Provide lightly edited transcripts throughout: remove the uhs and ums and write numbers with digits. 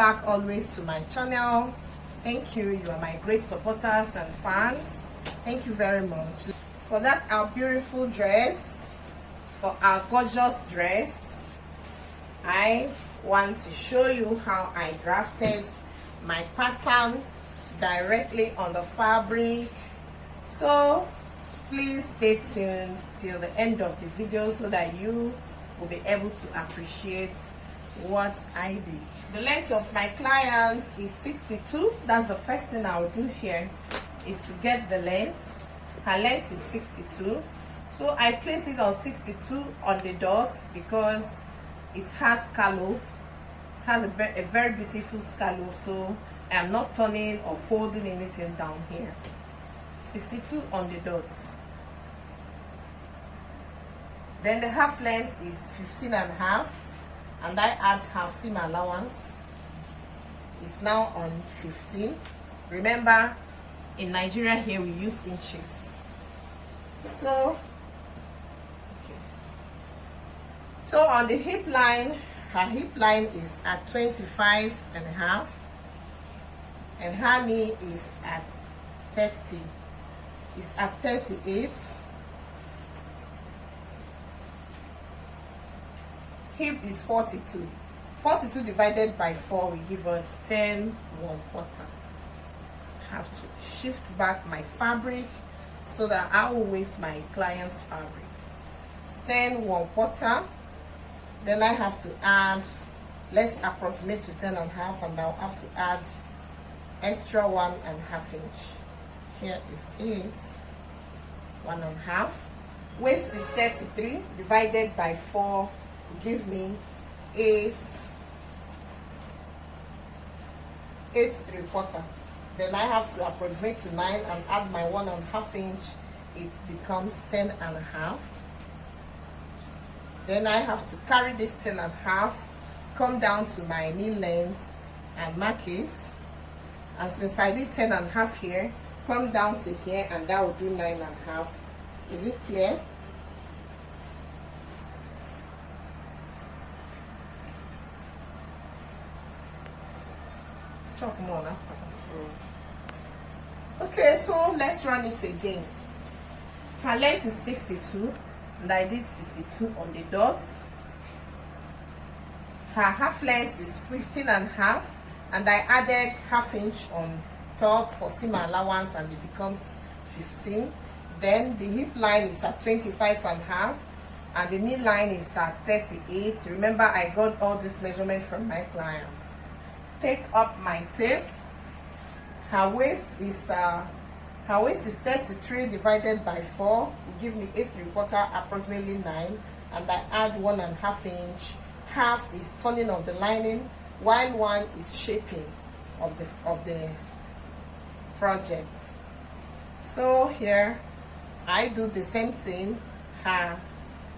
back always to my channel. Thank you. You are my great supporters and fans. Thank you very much. For that, our beautiful dress, for our gorgeous dress, I want to show you how I drafted my pattern directly on the fabric. So please stay tuned till the end of the video so that you will be able to appreciate what I did. The length of my client is 62. That's the first thing I will do here, is to get the length. Her length is 62, so I place it on 62 on the dots because it has scallop. It has a very beautiful scallop, so I am not turning or folding anything down here. 62 on the dots. Then the half length is 15.5, and I add half seam allowance. It's now on 15. Remember, in Nigeria here we use inches. So on the hip line, her hip line is at 25.5, and her knee is at 30. It's at 38. Hip is 42. 42 divided by 4 will give us 10 1/4. Have to shift back my fabric so that I will waste my client's fabric. It's 10 1/4. Then I have to add, let's approximate to 10.5, and I'll have to add extra 1.5 inch. Here is 8, 1.5. Waist is 33 divided by 4 will give me 8 3/4. Then I have to approximate to 9 and add my 1.5 inch. It becomes 10.5. Then I have to carry this 10.5, come down to my knee length and mark it. And since I did 10.5 here, come down to here, and that will do 9.5. Is it clear? Talk more now. Okay, so let's run it again. Her length is 62, and I did 62 on the dots. Her half length is 15.5, and I added half inch on top for seam allowance, and it becomes 15. Then the hip line is at 25.5, and the knee line is at 38. Remember, I got all this measurement from my clients. Take up my tape. Her waist is 33 divided by 4 will give me 8 3/4, approximately 9, and I add 1.5 inch. Half is turning of the lining, while 1 is shaping of the project. So here I do the same thing. Her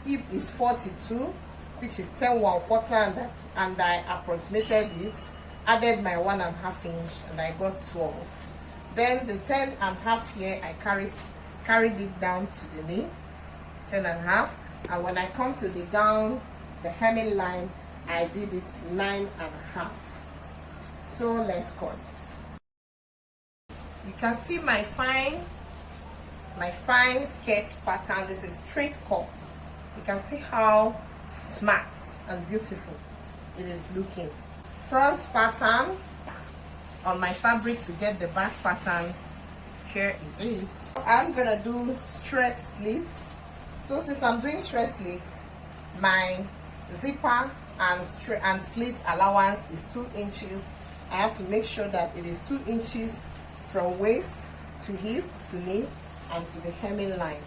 hip is 42, which is 10 1/4, and I approximated it, added my 1.5 inch, and I got 12. Then the 10.5 here, I carried it down to the knee, 10.5, and when I come to the down, the hemming line, I did it 9.5. So let's cut. You can see my fine skirt pattern. This is straight cut. You can see how smart and beautiful it is looking. Front pattern on my fabric to get the back pattern. Here is it. I'm gonna do straight slits. So since I'm doing straight slits, my zipper and slit allowance is 2 inches. I have to make sure that it is 2 inches from waist to hip to knee and to the hemming line.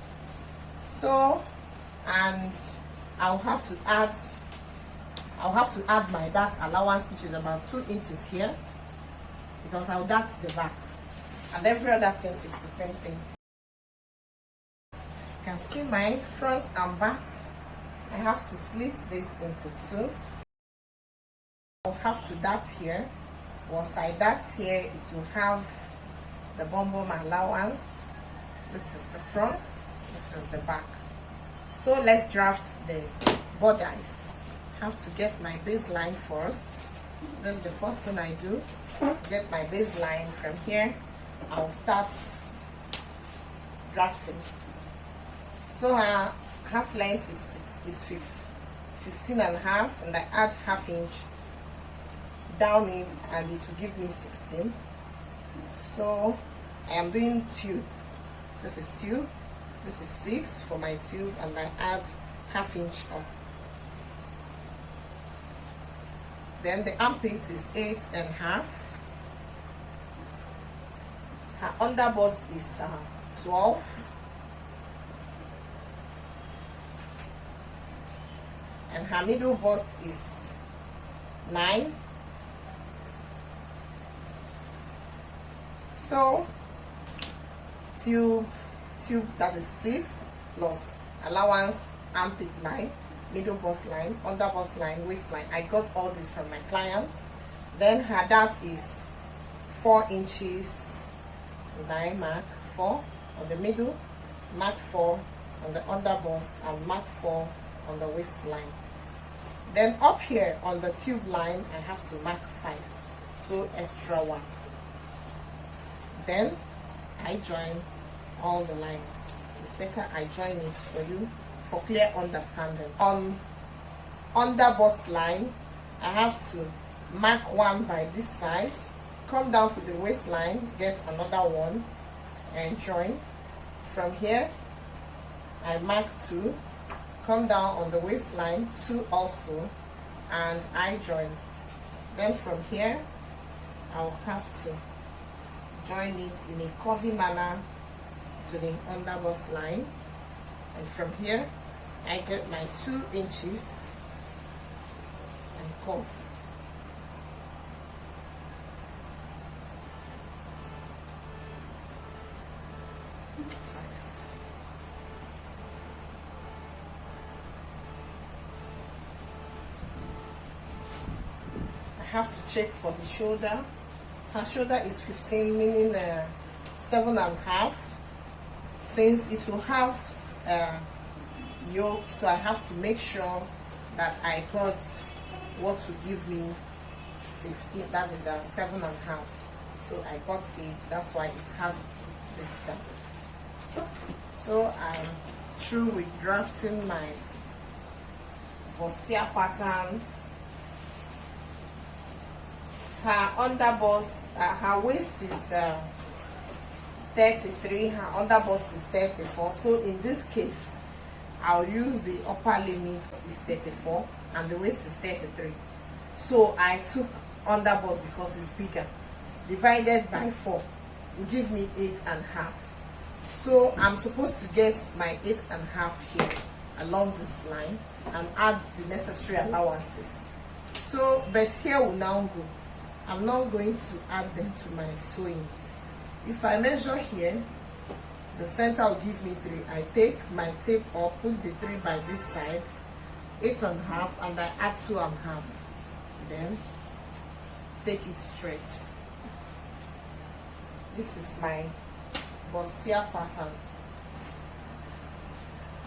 So, and I'll have to add my dart allowance, which is about 2 inches here, because I'll dart the back, and every other thing is the same thing. You can see my front and back. I have to slit this into 2. I'll have to dart here. Once I dart here, it will have the bum allowance. This is the front, this is the back. So let's draft the bodice. I have to get my baseline first. That's the first thing I do. Get my baseline. From here I'll start drafting. So our half length is 15 and a half, and I add half inch down it, and it will give me 16. So I am doing 2. This is 2, this is 6 for my tube, and I add half inch up. Then the armpit is 8 and a half. Her under bust is 12, and her middle bust is 9. So tube that is 6 plus allowance, armpit line, middle bust line, under bust line, waistline. I got all this from my clients. Then her dart is 4 inches, and I mark 4 on the middle, mark 4 on the under bust, and mark 4 on the waistline. Then up here on the tube line I have to mark 5, so extra 1. Then I join all the lines. It's better I join it for you for clear understanding. On under bust line I have to mark 1 by this side, come down to the waistline, get another 1, and join. From here I mark 2, come down on the waistline, 2 also, and I join. Then from here I'll have to join it in a curvy manner to the under bust line, and from here I get my 2 inches and curve. I have to check for the shoulder. Her shoulder is 15, meaning 7.5. Since it will have yoke, so I have to make sure that I got what will give me 15. That is 7.5. So I got it. That's why it has this gap. So I'm through with drafting my Bustier pattern. Her under bust, her waist is 33, her under bust is 34. So in this case I'll use the upper limit is 34 and the waist is 33. So I took under bust because it's bigger, divided by 4 will give me 8.5. So I'm supposed to get my 8.5 here along this line and add the necessary allowances. So but here will now go. I'm not going to add them to my sewing. If I measure here, the center will give me 3. I take my tape or put the 3 by this side, 8.5, and I add 2.5. Then take it straight. This is my Bustier pattern,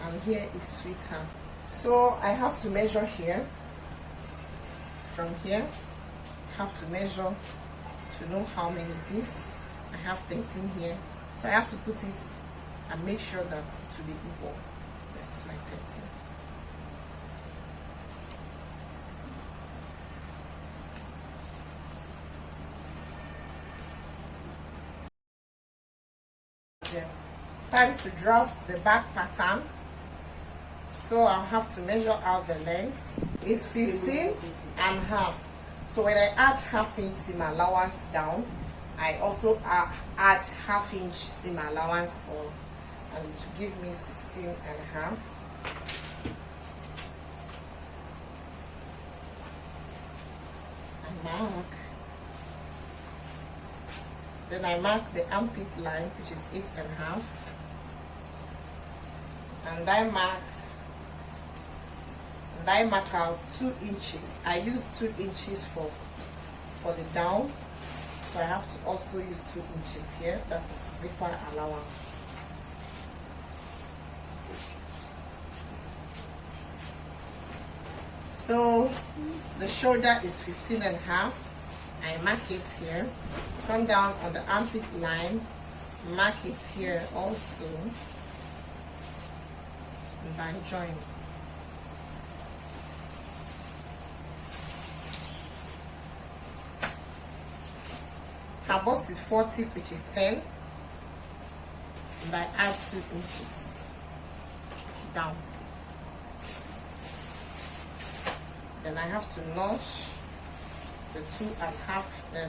and here is sweetheart. So I have to measure here. From here have to measure to know how many it is. I have 13 here, so I have to put it and make sure that it will be equal. This is my 13. Yeah. Time to draft the back pattern. So I'll have to measure out the length. It's 15.5. So when I add half inch seam allowance down, I also add half inch seam allowance on, and it will give me 16.5. I mark. Then I mark the armpit line, which is 8.5, and I mark out 2 inches. I use 2 inches for the down, so I have to also use 2 inches here. That is zipper allowance. So the shoulder is 15.5. I mark it here. Come down on the armpit line, mark it here also, and then join. Her bust is 40, which is 10, and I add 2 inches down. Then I have to notch the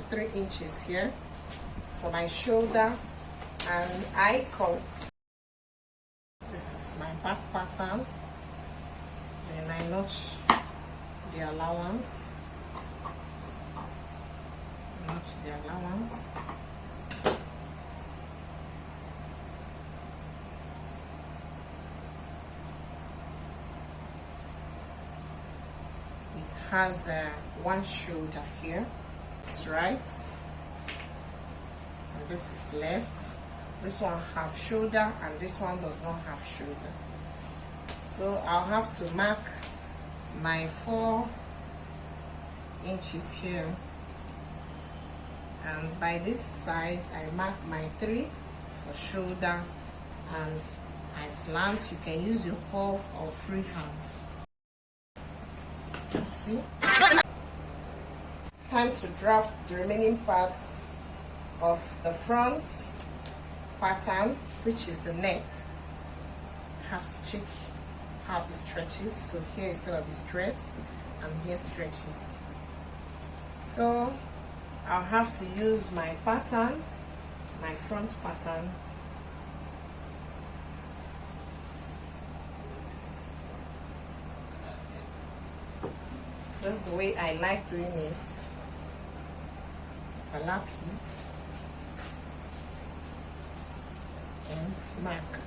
3 inches here for my shoulder and eye cut. This is my back pattern. Then I notch the allowance. Notch the allowance. It has one shoulder here. It's right, and this is left. This one have shoulder, and this one does not have shoulder. So I'll have to mark my 4 inches here, and by this side I mark my 3 for shoulder, and I slant. You can use your curve or freehand. See? Time to draft the remaining parts of the front pattern, which is the neck. I have to check how it stretches. So here it's gonna be straight, and here stretches. So I'll have to use my pattern, my front pattern. That's the way I like doing it. Overlap it and mark.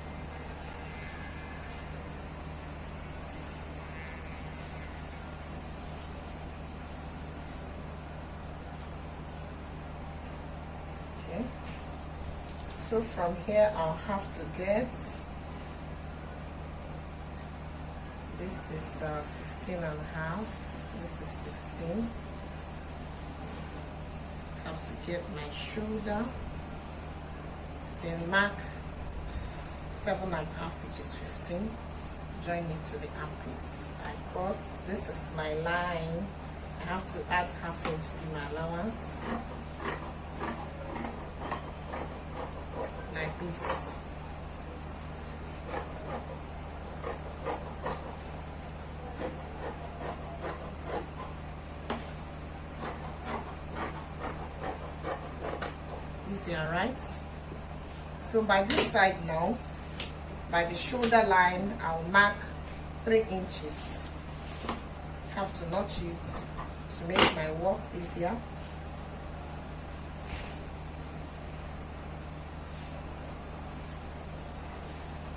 Okay. So from here I'll have to get, this is 15.5. This is 16. Have to get my shoulder, then mark 7.5, which is 15. Join it to the armpits. I cut. This is my line. I have to add ½ inch to my allowance, like this. Right, so by this side now, by the shoulder line, I'll mark 3 inches. Have to notch it to make my work easier.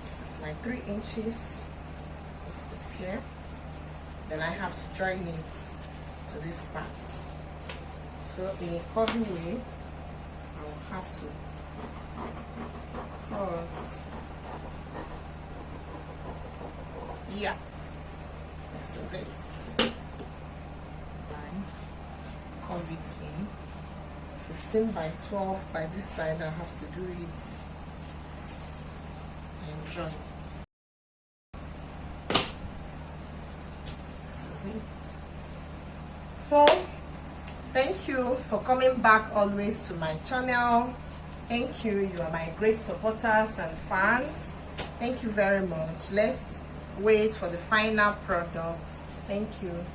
This is my 3 inches. This is here. Then I have to join it to this part. So in a curvy way, have to cut. Yeah, this is it. Line, curve it in. 15 by 12 by this side. I have to do it and join. This is it. So thank you for coming back always to my channel. Thank you. You are my great supporters and fans. Thank you very much. Let's wait for the final product. Thank you.